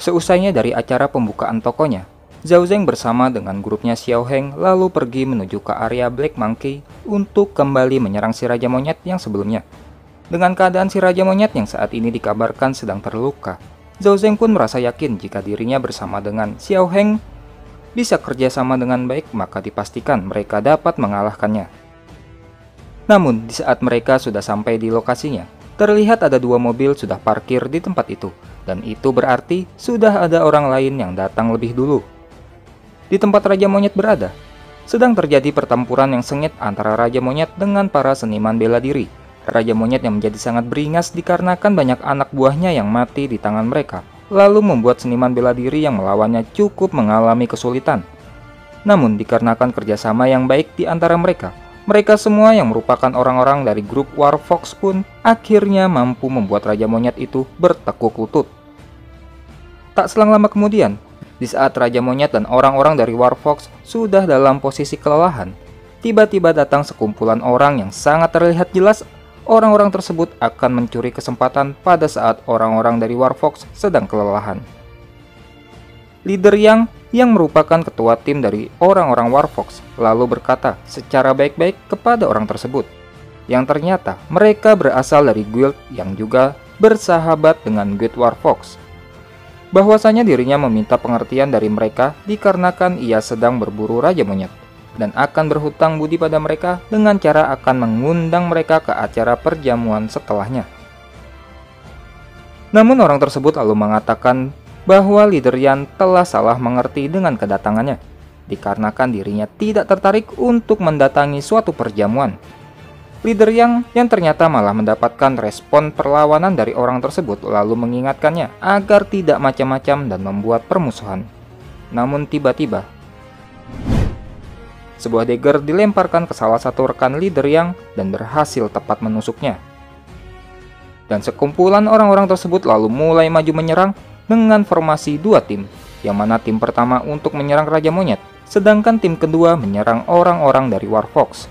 Seusainya dari acara pembukaan tokonya, Zhao Zeng bersama dengan grupnya Xiao Heng lalu pergi menuju ke area Black Monkey untuk kembali menyerang si Raja Monyet yang sebelumnya. Dengan keadaan si Raja Monyet yang saat ini dikabarkan sedang terluka, Zhao Zeng pun merasa yakin jika dirinya bersama dengan Xiao Heng bisa kerjasama dengan baik, maka dipastikan mereka dapat mengalahkannya. Namun, di saat mereka sudah sampai di lokasinya, terlihat ada 2 mobil sudah parkir di tempat itu, dan itu berarti sudah ada orang lain yang datang lebih dulu. Di tempat Raja Monyet berada, sedang terjadi pertempuran yang sengit antara Raja Monyet dengan para seniman bela diri. Raja Monyet yang menjadi sangat beringas dikarenakan banyak anak buahnya yang mati di tangan mereka, lalu membuat seniman bela diri yang melawannya cukup mengalami kesulitan. Namun dikarenakan kerjasama yang baik di antara mereka semua yang merupakan orang-orang dari grup War Fox pun akhirnya mampu membuat Raja Monyet itu bertekuk lutut. Tak selang lama kemudian, di saat Raja Monyet dan orang-orang dari War Fox sudah dalam posisi kelelahan, tiba-tiba datang sekumpulan orang yang sangat terlihat jelas orang-orang tersebut akan mencuri kesempatan pada saat orang-orang dari War Fox sedang kelelahan. Leader yang merupakan ketua tim dari orang-orang War Fox lalu berkata secara baik-baik kepada orang tersebut, yang ternyata mereka berasal dari guild yang juga bersahabat dengan guild War Fox. Bahwasanya dirinya meminta pengertian dari mereka dikarenakan ia sedang berburu Raja Monyet, dan akan berhutang budi pada mereka dengan cara akan mengundang mereka ke acara perjamuan setelahnya. Namun orang tersebut lalu mengatakan bahwa leader Yan telah salah mengerti dengan kedatangannya, dikarenakan dirinya tidak tertarik untuk mendatangi suatu perjamuan. Leader yang ternyata malah mendapatkan respon perlawanan dari orang tersebut lalu mengingatkannya agar tidak macam-macam dan membuat permusuhan. Namun tiba-tiba, sebuah dagger dilemparkan ke salah satu rekan leader Yang dan berhasil tepat menusuknya. Dan sekumpulan orang-orang tersebut lalu mulai maju menyerang dengan formasi 2 tim, yang mana tim pertama untuk menyerang Raja Monyet, sedangkan tim kedua menyerang orang-orang dari War Fox.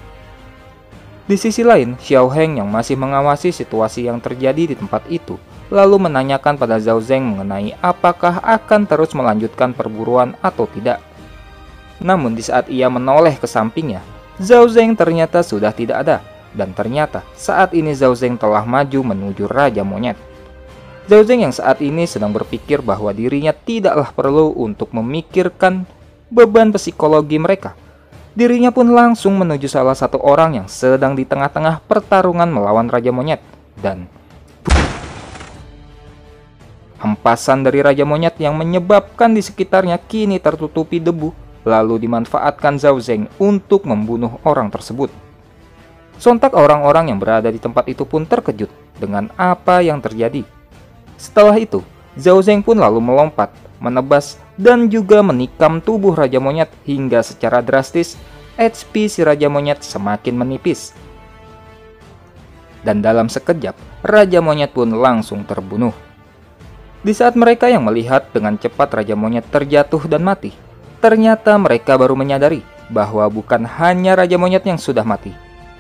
Di sisi lain, Xiao Heng yang masih mengawasi situasi yang terjadi di tempat itu, lalu menanyakan pada Zhao Zeng mengenai apakah akan terus melanjutkan perburuan atau tidak. Namun di saat ia menoleh ke sampingnya, Zhao Zeng ternyata sudah tidak ada, dan ternyata saat ini Zhao Zeng telah maju menuju Raja Monyet. Zhao Zeng yang saat ini sedang berpikir bahwa dirinya tidaklah perlu untuk memikirkan beban psikologi mereka. Dirinya pun langsung menuju salah satu orang yang sedang di tengah-tengah pertarungan melawan Raja Monyet, dan hempasan dari Raja Monyet yang menyebabkan di sekitarnya kini tertutupi debu, lalu dimanfaatkan Zhao Zeng untuk membunuh orang tersebut. Sontak orang-orang yang berada di tempat itu pun terkejut dengan apa yang terjadi. Setelah itu, Zhao Zeng pun lalu melompat, menebas, dan juga menikam tubuh Raja Monyet hingga secara drastis HP si Raja Monyet semakin menipis. Dan dalam sekejap, Raja Monyet pun langsung terbunuh. Di saat mereka yang melihat dengan cepat Raja Monyet terjatuh dan mati, ternyata mereka baru menyadari bahwa bukan hanya Raja Monyet yang sudah mati,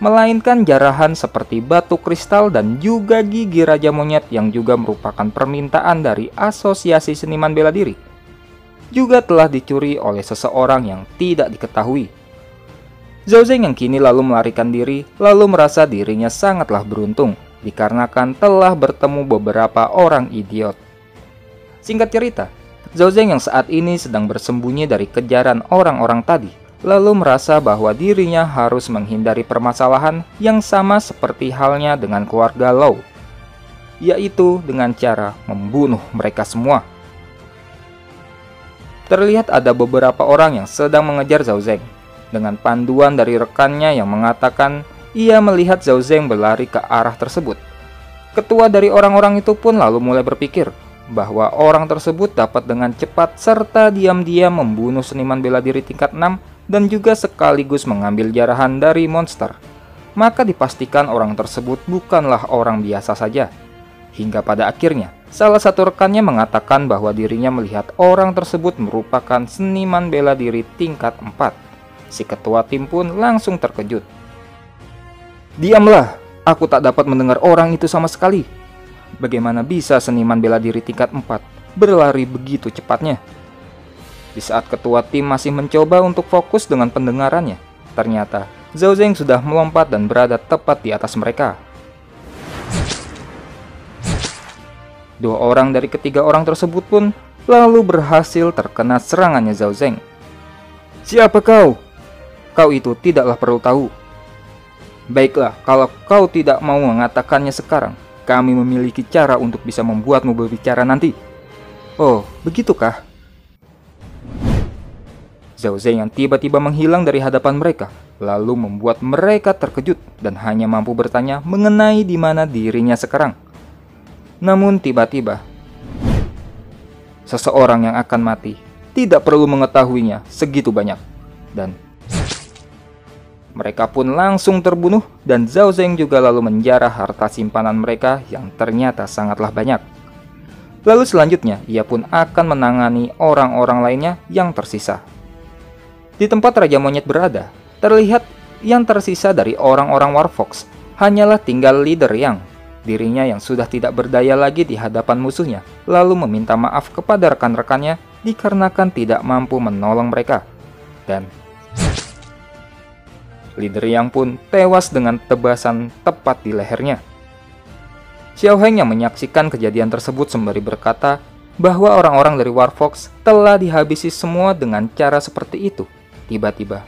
melainkan jarahan seperti batu kristal dan juga gigi Raja Monyet yang juga merupakan permintaan dari Asosiasi Seniman Bela Diri, juga telah dicuri oleh seseorang yang tidak diketahui. Zhao Zeng yang kini lalu melarikan diri, lalu merasa dirinya sangatlah beruntung, dikarenakan telah bertemu beberapa orang idiot. Singkat cerita, Zhao Zeng yang saat ini sedang bersembunyi dari kejaran orang-orang tadi, lalu merasa bahwa dirinya harus menghindari permasalahan yang sama seperti halnya dengan keluarga Lau, yaitu dengan cara membunuh mereka semua. Terlihat ada beberapa orang yang sedang mengejar Zhao Zeng, dengan panduan dari rekannya yang mengatakan ia melihat Zhao Zeng berlari ke arah tersebut. Ketua dari orang-orang itu pun lalu mulai berpikir bahwa orang tersebut dapat dengan cepat serta diam-diam membunuh seniman bela diri tingkat 6 dan juga sekaligus mengambil jarahan dari monster. Maka dipastikan orang tersebut bukanlah orang biasa saja. Hingga pada akhirnya, salah satu rekannya mengatakan bahwa dirinya melihat orang tersebut merupakan seniman bela diri tingkat 4. Si ketua tim pun langsung terkejut. "Diamlah, aku tak dapat mendengar orang itu sama sekali. Bagaimana bisa seniman bela diri tingkat 4 berlari begitu cepatnya. Di saat ketua tim masih mencoba untuk fokus dengan pendengarannya, ternyata Zhao Zeng sudah melompat dan berada tepat di atas mereka. Dua orang dari ketiga orang tersebut pun lalu berhasil terkena serangannya Zhao Zeng. "Siapa kau? Kau itu tidaklah perlu tahu. Baiklah, kalau kau tidak mau mengatakannya sekarang, kami memiliki cara untuk bisa membuatmu berbicara nanti." "Oh, begitukah?" Zhao Zeng yang tiba-tiba menghilang dari hadapan mereka, lalu membuat mereka terkejut dan hanya mampu bertanya mengenai di mana dirinya sekarang. Namun tiba-tiba, seseorang yang akan mati tidak perlu mengetahuinya segitu banyak. Dan mereka pun langsung terbunuh dan Zhao Zeng juga lalu menjarah harta simpanan mereka yang ternyata sangatlah banyak. Lalu selanjutnya, ia pun akan menangani orang-orang lainnya yang tersisa. Di tempat Raja Monyet berada, terlihat yang tersisa dari orang-orang Warfox hanyalah tinggal leader Yang. Dirinya yang sudah tidak berdaya lagi di hadapan musuhnya, lalu meminta maaf kepada rekan-rekannya dikarenakan tidak mampu menolong mereka. Dan leader Yang pun tewas dengan tebasan tepat di lehernya. Xiao Heng yang menyaksikan kejadian tersebut sembari berkata bahwa orang-orang dari Warfox telah dihabisi semua dengan cara seperti itu. Tiba-tiba,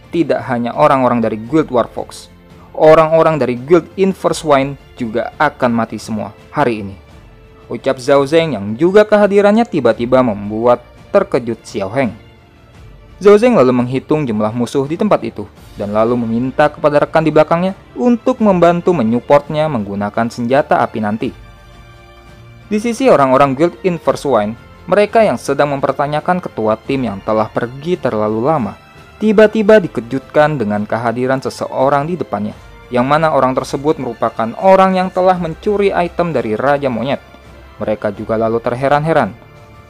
tidak hanya orang-orang dari Guild Warfox, orang-orang dari Guild Inverse Wine juga akan mati semua hari ini. Ucap Zhao Zeng yang juga kehadirannya tiba-tiba membuat terkejut Xiao Heng. Zhao Zeng lalu menghitung jumlah musuh di tempat itu, dan lalu meminta kepada rekan di belakangnya untuk membantu menyupportnya menggunakan senjata api nanti. Di sisi orang-orang Guild Inverse Wine, mereka yang sedang mempertanyakan ketua tim yang telah pergi terlalu lama, tiba-tiba dikejutkan dengan kehadiran seseorang di depannya, yang mana orang tersebut merupakan orang yang telah mencuri item dari Raja Monyet. Mereka juga lalu terheran-heran.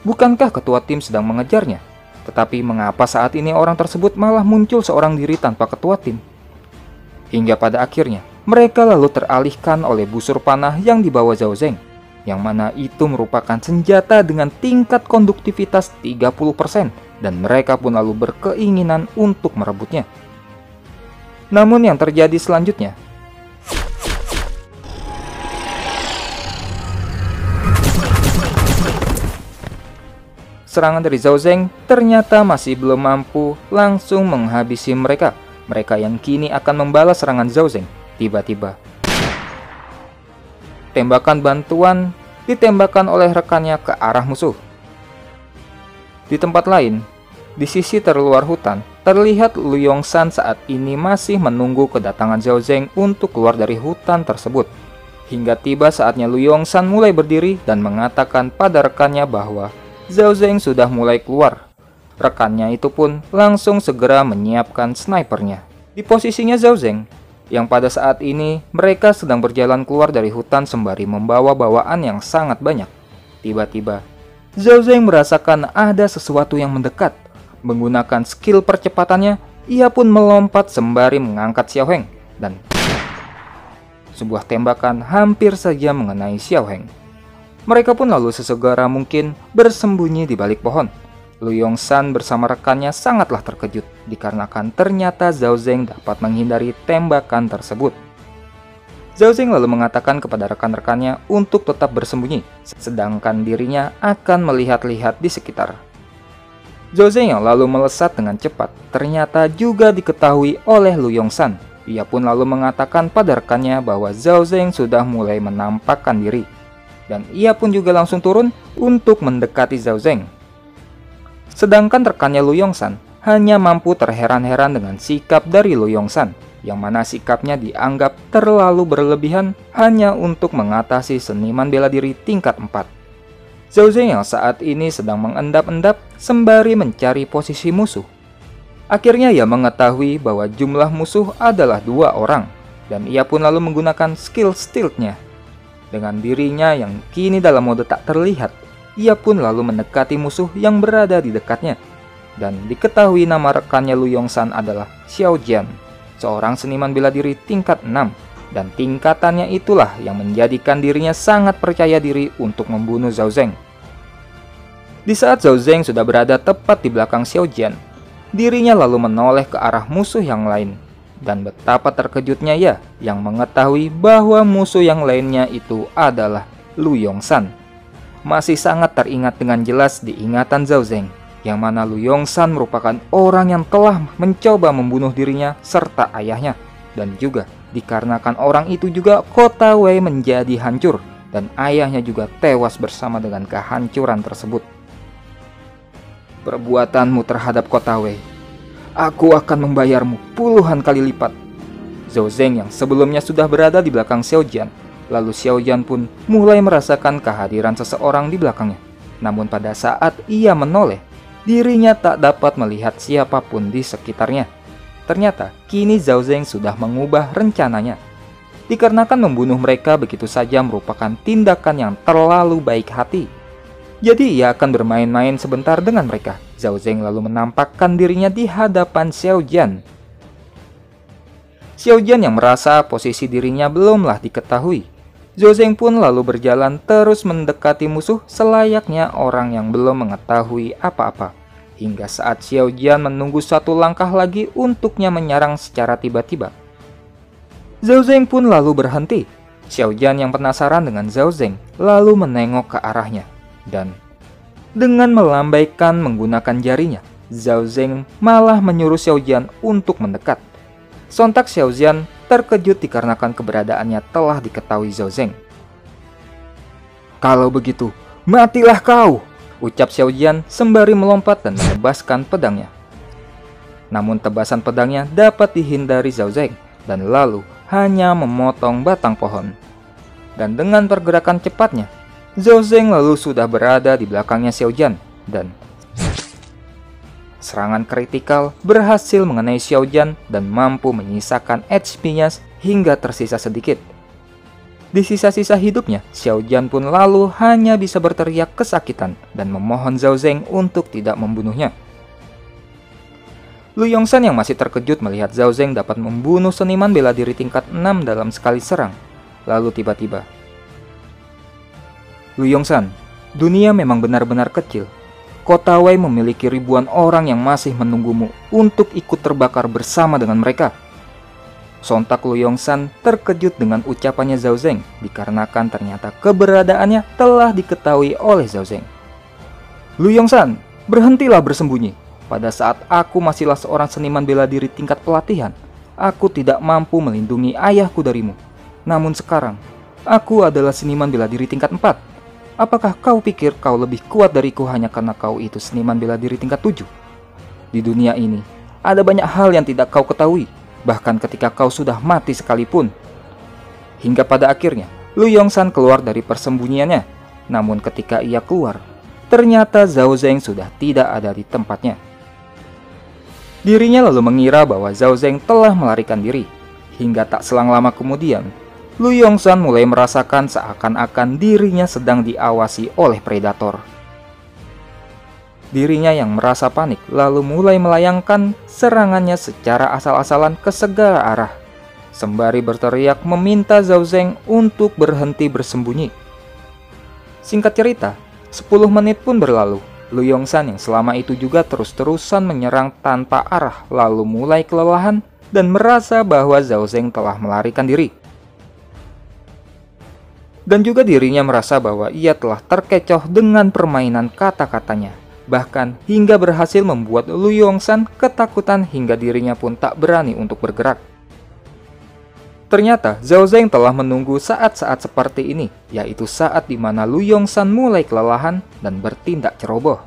Bukankah ketua tim sedang mengejarnya? Tetapi mengapa saat ini orang tersebut malah muncul seorang diri tanpa ketua tim? Hingga pada akhirnya, mereka lalu teralihkan oleh busur panah yang dibawa Zhao Zeng, yang mana itu merupakan senjata dengan tingkat konduktivitas 30%, dan mereka pun lalu berkeinginan untuk merebutnya. Namun yang terjadi selanjutnya, serangan dari Zhao Zeng ternyata masih belum mampu langsung menghabisi mereka. Mereka yang kini akan membalas serangan Zhao Zeng. Tiba-tiba, tembakan bantuan ditembakkan oleh rekannya ke arah musuh. Di tempat lain, di sisi terluar hutan, terlihat Lu Yongsan saat ini masih menunggu kedatangan Zhao Zeng untuk keluar dari hutan tersebut. Hingga tiba saatnya Lu Yongsan mulai berdiri dan mengatakan pada rekannya bahwa Zhao Zeng sudah mulai keluar. Rekannya itu pun langsung segera menyiapkan snipernya. Di posisinya Zhao Zeng, yang pada saat ini mereka sedang berjalan keluar dari hutan sembari membawa bawaan yang sangat banyak. Tiba-tiba, Zhao Zeng merasakan ada sesuatu yang mendekat. Menggunakan skill percepatannya, ia pun melompat sembari mengangkat Xiao Heng, dan sebuah tembakan hampir saja mengenai Xiao Heng. Mereka pun lalu sesegera mungkin bersembunyi di balik pohon. Lu Yongsan bersama rekannya sangatlah terkejut dikarenakan ternyata Zhao Zeng dapat menghindari tembakan tersebut. Zhao Zeng lalu mengatakan kepada rekan-rekannya untuk tetap bersembunyi, sedangkan dirinya akan melihat-lihat di sekitar. Zhao Zeng yang lalu melesat dengan cepat ternyata juga diketahui oleh Lu Yongsan. Ia pun lalu mengatakan pada rekannya bahwa Zhao Zeng sudah mulai menampakkan diri, dan ia pun juga langsung turun untuk mendekati Zhao Zeng. Sedangkan rekannya Lu Yongsan hanya mampu terheran-heran dengan sikap dari Lu Yongsan, yang mana sikapnya dianggap terlalu berlebihan hanya untuk mengatasi seniman bela diri tingkat 4. Zhao Zeng yang saat ini sedang mengendap-endap sembari mencari posisi musuh. Akhirnya ia mengetahui bahwa jumlah musuh adalah 2 orang, dan ia pun lalu menggunakan skill stealth-nya. Dengan dirinya yang kini dalam mode tak terlihat, ia pun lalu mendekati musuh yang berada di dekatnya. Dan diketahui nama rekannya Lu Yongsan adalah Xiao Jian, seorang seniman bela diri tingkat 6. Dan tingkatannya itulah yang menjadikan dirinya sangat percaya diri untuk membunuh Zhao Zeng. Di saat Zhao Zeng sudah berada tepat di belakang Xiao Jian, dirinya lalu menoleh ke arah musuh yang lain. Dan betapa terkejutnya ia yang mengetahui bahwa musuh yang lainnya itu adalah Lu Yongsan. Masih sangat teringat dengan jelas di ingatan Zhao Zeng, yang mana Lu Yongsan merupakan orang yang telah mencoba membunuh dirinya serta ayahnya. Dan juga dikarenakan orang itu juga kota Wei menjadi hancur, dan ayahnya juga tewas bersama dengan kehancuran tersebut. Perbuatanmu terhadap kota Wei, aku akan membayarmu puluhan kali lipat. Zhao Zeng yang sebelumnya sudah berada di belakang Xiao Jian, lalu Xiao Jian pun mulai merasakan kehadiran seseorang di belakangnya. Namun pada saat ia menoleh, dirinya tak dapat melihat siapapun di sekitarnya. Ternyata kini Zhao Zeng sudah mengubah rencananya. Dikarenakan membunuh mereka begitu saja merupakan tindakan yang terlalu baik hati. Jadi ia akan bermain-main sebentar dengan mereka. Zhao Zeng lalu menampakkan dirinya di hadapan Xiao Jian. Xiao Jian yang merasa posisi dirinya belumlah diketahui. Zhao Zeng pun lalu berjalan terus mendekati musuh selayaknya orang yang belum mengetahui apa-apa. Hingga saat Xiao Jian menunggu satu langkah lagi untuknya menyerang secara tiba-tiba. Zhao Zeng pun lalu berhenti. Xiao Jian yang penasaran dengan Zhao Zeng lalu menengok ke arahnya. Dan dengan melambaikan menggunakan jarinya, Zhao Zeng malah menyuruh Xiao Jian untuk mendekat. Sontak Xiao Jian terkejut dikarenakan keberadaannya telah diketahui Zhao Zeng. "Kalau begitu, matilah kau!" ucap Xiao Jian sembari melompat dan menebaskan pedangnya. Namun tebasan pedangnya dapat dihindari Zhao Zeng dan lalu hanya memotong batang pohon. Dan dengan pergerakan cepatnya, Zhao Zeng lalu sudah berada di belakangnya Xiao Jian dan serangan kritikal berhasil mengenai Xiao Jian dan mampu menyisakan HP-nya hingga tersisa sedikit. Di sisa-sisa hidupnya, Xiao Jian pun lalu hanya bisa berteriak kesakitan dan memohon Zhao Zeng untuk tidak membunuhnya. Lu Yongsan yang masih terkejut melihat Zhao Zeng dapat membunuh seniman bela diri tingkat 6 dalam sekali serang. Lalu tiba-tiba, "Lu Yongsan, dunia memang benar-benar kecil. Kota Wei memiliki ribuan orang yang masih menunggumu untuk ikut terbakar bersama dengan mereka." Sontak Lu Yongsan terkejut dengan ucapannya Zhao Zeng, dikarenakan ternyata keberadaannya telah diketahui oleh Zhao Zeng. "Lu Yongsan, berhentilah bersembunyi. Pada saat aku masihlah seorang seniman bela diri tingkat pelatihan, aku tidak mampu melindungi ayahku darimu. Namun sekarang, aku adalah seniman bela diri tingkat 4. Apakah kau pikir kau lebih kuat dariku hanya karena kau itu seniman bela diri tingkat 7? Di dunia ini, ada banyak hal yang tidak kau ketahui, bahkan ketika kau sudah mati sekalipun." Hingga pada akhirnya, Lu Yongsan keluar dari persembunyiannya. Namun ketika ia keluar, ternyata Zhao Zeng sudah tidak ada di tempatnya. Dirinya lalu mengira bahwa Zhao Zeng telah melarikan diri. Hingga tak selang lama kemudian, Lu Yongsan mulai merasakan seakan-akan dirinya sedang diawasi oleh predator. Dirinya yang merasa panik lalu mulai melayangkan serangannya secara asal-asalan ke segala arah, sembari berteriak meminta Zhao Zeng untuk berhenti bersembunyi. Singkat cerita, 10 menit pun berlalu. Lu Yongsan yang selama itu juga terus-terusan menyerang tanpa arah lalu mulai kelelahan dan merasa bahwa Zhao Zeng telah melarikan diri. Dan juga dirinya merasa bahwa ia telah terkecoh dengan permainan kata-katanya. Bahkan hingga berhasil membuat Lu Yongsan ketakutan hingga dirinya pun tak berani untuk bergerak. Ternyata Zhao Zeng telah menunggu saat-saat seperti ini, yaitu saat di mana Lu Yongsan mulai kelelahan dan bertindak ceroboh.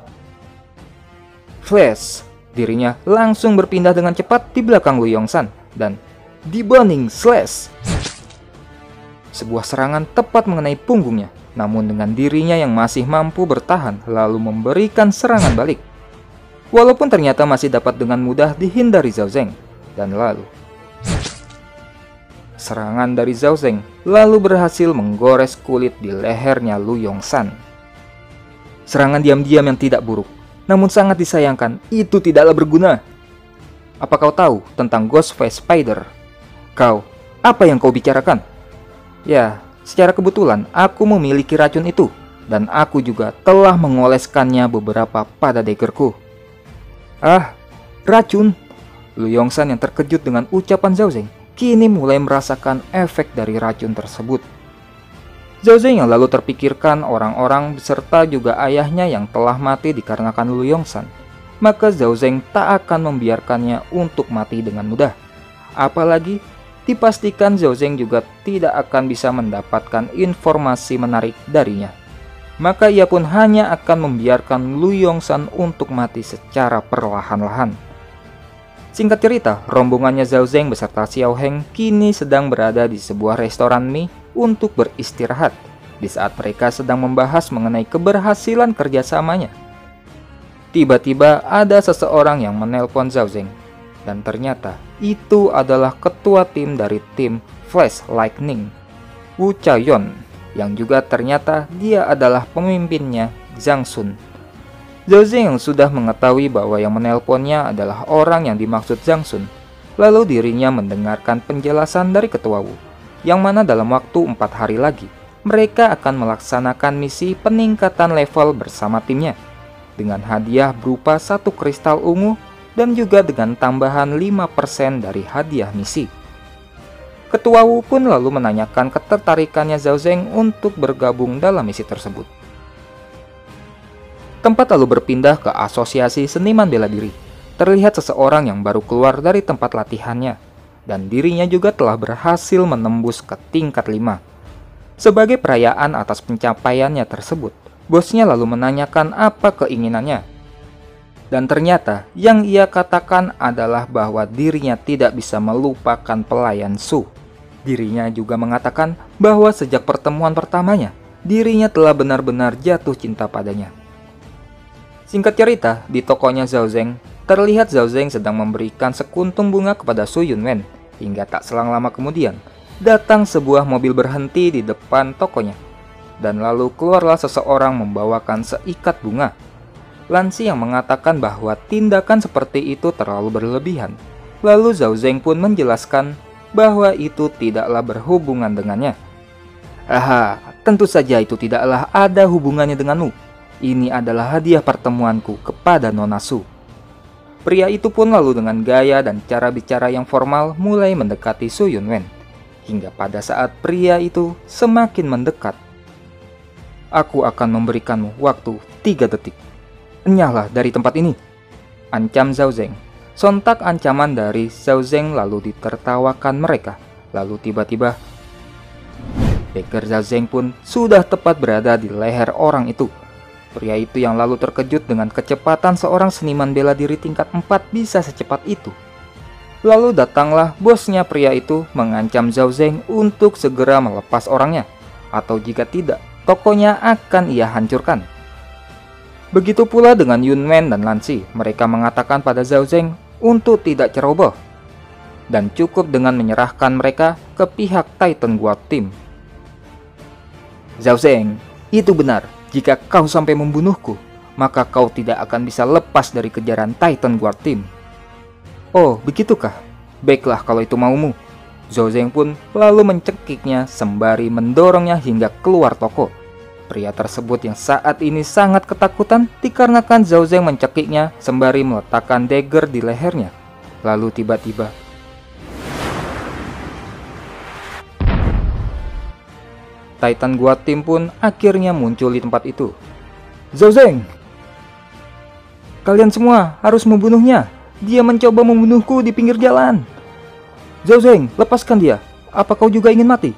Flash, dirinya langsung berpindah dengan cepat di belakang Lu Yongsan dan Deboning Slash. Sebuah serangan tepat mengenai punggungnya, namun dengan dirinya yang masih mampu bertahan lalu memberikan serangan balik. Walaupun ternyata masih dapat dengan mudah dihindari Zhao Zeng, dan lalu serangan dari Zhao Zeng lalu berhasil menggores kulit di lehernya Lu Yongsan. Serangan diam-diam yang tidak buruk, namun sangat disayangkan itu tidaklah berguna. Apa kau tahu tentang Ghost Face Spider? Kau, apa yang kau bicarakan? Ya, secara kebetulan aku memiliki racun itu. dan aku juga telah mengoleskannya beberapa pada daggerku. Ah, racun! Lu Yongsan yang terkejut dengan ucapan Zhao Zeng kini mulai merasakan efek dari racun tersebut. Zhao Zeng yang lalu terpikirkan orang-orang beserta juga ayahnya yang telah mati dikarenakan Lu Yongsan, maka Zhao Zeng tak akan membiarkannya untuk mati dengan mudah. Apalagi dipastikan Zhao Zeng juga tidak akan bisa mendapatkan informasi menarik darinya. Maka ia pun hanya akan membiarkan Lu Yongsan untuk mati secara perlahan-lahan. Singkat cerita, rombongannya Zhao Zeng beserta Xiao Heng kini sedang berada di sebuah restoran mie untuk beristirahat di saat mereka sedang membahas mengenai keberhasilan kerjasamanya. Tiba-tiba ada seseorang yang menelpon Zhao Zeng, dan ternyata itu adalah ketua tim dari tim Flash Lightning, Wu Chaeyon, yang juga ternyata dia adalah pemimpinnya Zhang Sun. Zhao Zeng yang sudah mengetahui bahwa yang menelponnya adalah orang yang dimaksud Zhang Sun, lalu dirinya mendengarkan penjelasan dari ketua Wu, yang mana dalam waktu 4 hari lagi mereka akan melaksanakan misi peningkatan level bersama timnya dengan hadiah berupa 1 kristal ungu dan juga dengan tambahan 5% dari hadiah misi. Ketua Wu pun lalu menanyakan ketertarikannya Zhao Zeng untuk bergabung dalam misi tersebut. Tempat lalu berpindah ke asosiasi seniman bela diri. Terlihat seseorang yang baru keluar dari tempat latihannya, dan dirinya juga telah berhasil menembus ke tingkat 5. Sebagai perayaan atas pencapaiannya tersebut, bosnya lalu menanyakan apa keinginannya. Dan ternyata yang ia katakan adalah bahwa dirinya tidak bisa melupakan pelayan Su. Dirinya juga mengatakan bahwa sejak pertemuan pertamanya, dirinya telah benar-benar jatuh cinta padanya. Singkat cerita, di tokonya Zhao Zeng, terlihat Zhao Zeng sedang memberikan sekuntum bunga kepada Su Yunwen, hingga tak selang lama kemudian, datang sebuah mobil berhenti di depan tokonya. Dan lalu keluarlah seseorang membawakan seikat bunga. Lansi yang mengatakan bahwa tindakan seperti itu terlalu berlebihan. Lalu Zhao Zeng pun menjelaskan bahwa itu tidaklah berhubungan dengannya. Aha, tentu saja itu tidaklah ada hubungannya denganmu. Ini adalah hadiah pertemuanku kepada Nona Su. Pria itu pun lalu dengan gaya dan cara bicara yang formal mulai mendekati Su Yunwen. Hingga pada saat pria itu semakin mendekat. Aku akan memberikanmu waktu 3 detik. Enyahlah dari tempat ini, ancam Zhao Zeng. Sontak ancaman dari Zhao Zeng lalu ditertawakan mereka. Lalu tiba-tiba dagger Zhao Zeng pun sudah tepat berada di leher orang itu. Pria itu yang lalu terkejut dengan kecepatan seorang seniman bela diri tingkat 4 bisa secepat itu. Lalu datanglah bosnya pria itu mengancam Zhao Zeng untuk segera melepas orangnya, atau jika tidak, tokonya akan ia hancurkan. Begitu pula dengan Yunwen dan Lansi, mereka mengatakan pada Zhao Zeng untuk tidak ceroboh, dan cukup dengan menyerahkan mereka ke pihak Titan Guard Team. Zhao Zeng, itu benar. Jika kau sampai membunuhku, maka kau tidak akan bisa lepas dari kejaran Titan Guard Team. Oh, begitukah? Baiklah kalau itu maumu. Zhao Zeng pun lalu mencekiknya sembari mendorongnya hingga keluar toko. Pria tersebut yang saat ini sangat ketakutan dikarenakan Zhao Zeng mencekiknya sembari meletakkan dagger di lehernya. Lalu tiba-tiba Titan Guard Team pun akhirnya muncul di tempat itu. Zhao Zeng! Kalian semua harus membunuhnya. Dia mencoba membunuhku di pinggir jalan. Zhao Zeng, lepaskan dia. Apa kau juga ingin mati?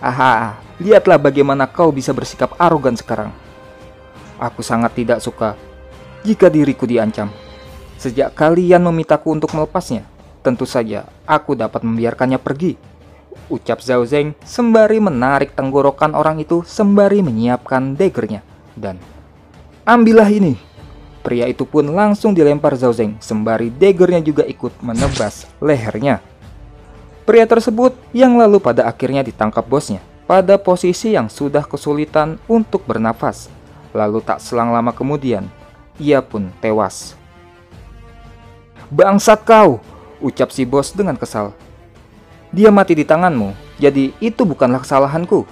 Aha, lihatlah bagaimana kau bisa bersikap arogan sekarang. Aku sangat tidak suka jika diriku diancam. Sejak kalian memintaku untuk melepasnya, tentu saja aku dapat membiarkannya pergi. Ucap Zhao Zeng sembari menarik tenggorokan orang itu sembari menyiapkan daggernya. Dan ambillah ini. Pria itu pun langsung dilempar Zhao Zeng sembari daggernya juga ikut menebas lehernya. Pria tersebut yang lalu pada akhirnya ditangkap bosnya pada posisi yang sudah kesulitan untuk bernafas. Lalu tak selang lama kemudian ia pun tewas. Bangsat kau, ucap si bos dengan kesal. Dia mati di tanganmu, jadi itu bukanlah kesalahanku.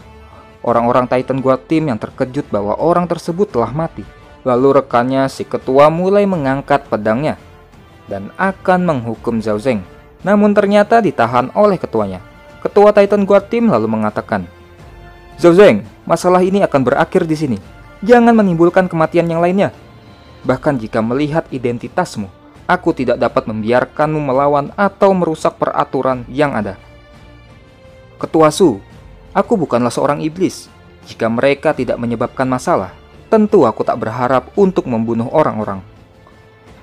Orang-orang Titan Guard Team yang terkejut bahwa orang tersebut telah mati. Lalu rekannya si ketua mulai mengangkat pedangnya dan akan menghukum Zhao Zeng. Namun ternyata ditahan oleh ketuanya. Ketua Titan Guard Team lalu mengatakan, "Zhao Zeng, masalah ini akan berakhir di sini. Jangan menimbulkan kematian yang lainnya. Bahkan jika melihat identitasmu, aku tidak dapat membiarkanmu melawan atau merusak peraturan yang ada." "Ketua Su, aku bukanlah seorang iblis. Jika mereka tidak menyebabkan masalah, tentu aku tak berharap untuk membunuh orang-orang."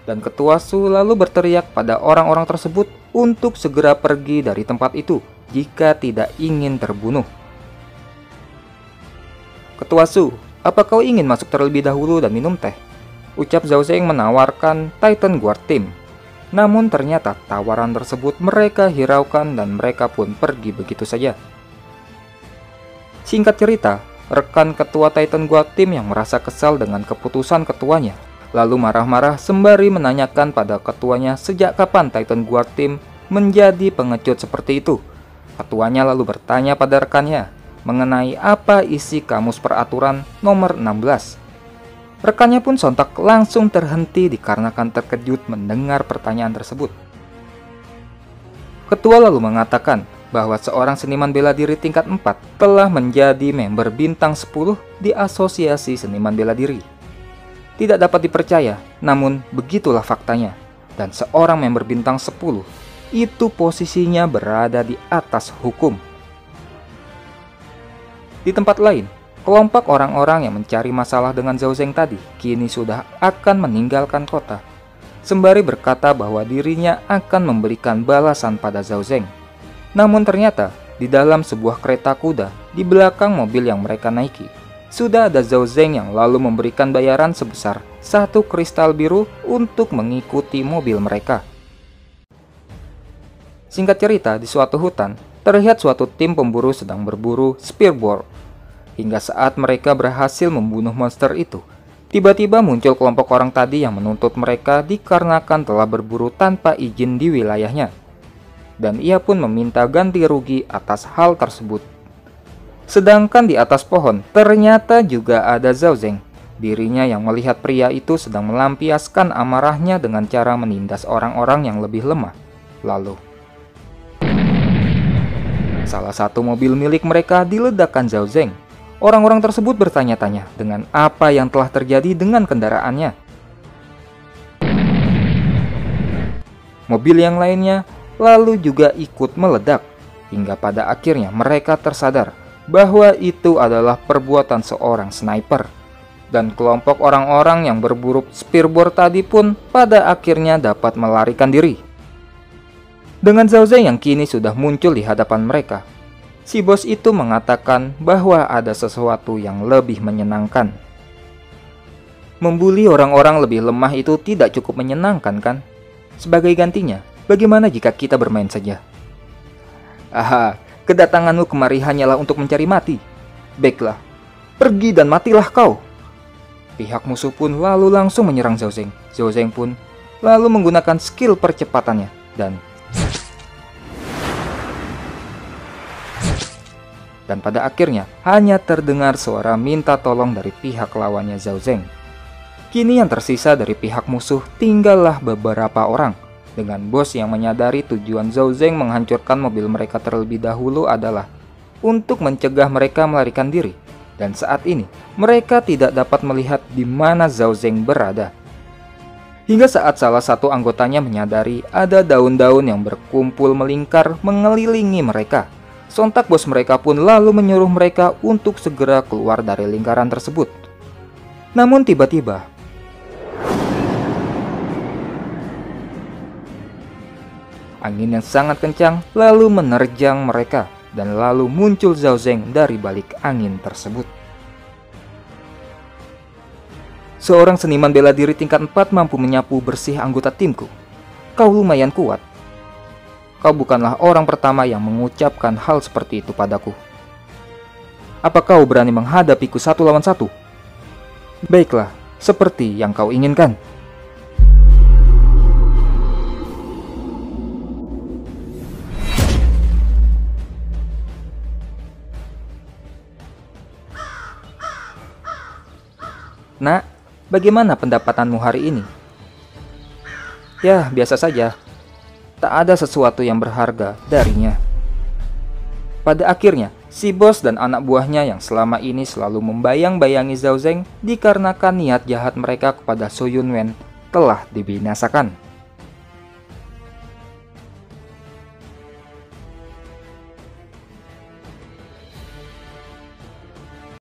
Dan Ketua Su lalu berteriak pada orang-orang tersebut untuk segera pergi dari tempat itu jika tidak ingin terbunuh. "Ketua Su, apa kau ingin masuk terlebih dahulu dan minum teh?" ucap Zhao Zeng menawarkan Titan Guard Team. Namun ternyata tawaran tersebut mereka hiraukan dan mereka pun pergi begitu saja. Singkat cerita, rekan ketua Titan Guard Team yang merasa kesal dengan keputusan ketuanya lalu marah-marah sembari menanyakan pada ketuanya sejak kapan Titan Guard Team menjadi pengecut seperti itu. Ketuanya lalu bertanya pada rekannya mengenai apa isi kamus peraturan nomor 16. Rekannya pun sontak langsung terhenti dikarenakan terkejut mendengar pertanyaan tersebut. Ketua lalu mengatakan bahwa seorang seniman bela diri tingkat 4 telah menjadi member bintang 10 di Asosiasi Seniman Bela Diri. Tidak dapat dipercaya, namun begitulah faktanya. Dan seorang member bintang 10 itu posisinya berada di atas hukum. Di tempat lain, kelompok orang-orang yang mencari masalah dengan Zhao Zeng tadi kini sudah akan meninggalkan kota, sembari berkata bahwa dirinya akan memberikan balasan pada Zhao Zeng. Namun ternyata di dalam sebuah kereta kuda di belakang mobil yang mereka naiki, sudah ada Zhao Zeng yang lalu memberikan bayaran sebesar 1 kristal biru untuk mengikuti mobil mereka. Singkat cerita, di suatu hutan, terlihat suatu tim pemburu sedang berburu spearboard. Hingga saat mereka berhasil membunuh monster itu, tiba-tiba muncul kelompok orang tadi yang menuntut mereka dikarenakan telah berburu tanpa izin di wilayahnya. Dan ia pun meminta ganti rugi atas hal tersebut. Sedangkan di atas pohon, ternyata juga ada Zhao Zeng. Dirinya yang melihat pria itu sedang melampiaskan amarahnya dengan cara menindas orang-orang yang lebih lemah. Lalu, salah satu mobil milik mereka diledakkan Zhao Zeng. Orang-orang tersebut bertanya-tanya dengan apa yang telah terjadi dengan kendaraannya. Mobil yang lainnya lalu juga ikut meledak, hingga pada akhirnya mereka tersadar bahwa itu adalah perbuatan seorang sniper. Dan kelompok orang-orang yang berburu spearboard tadi pun pada akhirnya dapat melarikan diri. Dengan Zhao Zeng yang kini sudah muncul di hadapan mereka, si bos itu mengatakan bahwa ada sesuatu yang lebih menyenangkan. Membuli orang-orang lebih lemah itu tidak cukup menyenangkan, kan? Sebagai gantinya, bagaimana jika kita bermain saja? Aha, kedatanganmu kemari hanyalah untuk mencari mati. Baiklah, pergi dan matilah kau. Pihak musuh pun lalu langsung menyerang Zhao Zeng. Zhao Zeng pun lalu menggunakan skill percepatannya dan pada akhirnya hanya terdengar suara minta tolong dari pihak lawannya Zhao Zeng. Kini yang tersisa dari pihak musuh tinggallah beberapa orang. Dengan bos yang menyadari tujuan Zhao Zeng menghancurkan mobil mereka terlebih dahulu adalah untuk mencegah mereka melarikan diri. Dan saat ini mereka tidak dapat melihat di mana Zhao Zeng berada. Hingga saat salah satu anggotanya menyadari ada daun-daun yang berkumpul melingkar mengelilingi mereka. Sontak bos mereka pun lalu menyuruh mereka untuk segera keluar dari lingkaran tersebut. Namun tiba-tiba angin yang sangat kencang lalu menerjang mereka, dan lalu muncul Zhao Zeng dari balik angin tersebut. Seorang seniman bela diri tingkat 4 mampu menyapu bersih anggota timku. Kau lumayan kuat. Kau bukanlah orang pertama yang mengucapkan hal seperti itu padaku. Apa kau berani menghadapiku 1 lawan 1? Baiklah, seperti yang kau inginkan. Nak, bagaimana pendapatanmu hari ini? Ya, biasa saja. Tak ada sesuatu yang berharga darinya. Pada akhirnya, si bos dan anak buahnya yang selama ini selalu membayang-bayangi Zhao Zeng dikarenakan niat jahat mereka kepada Su Yunwen telah dibinasakan.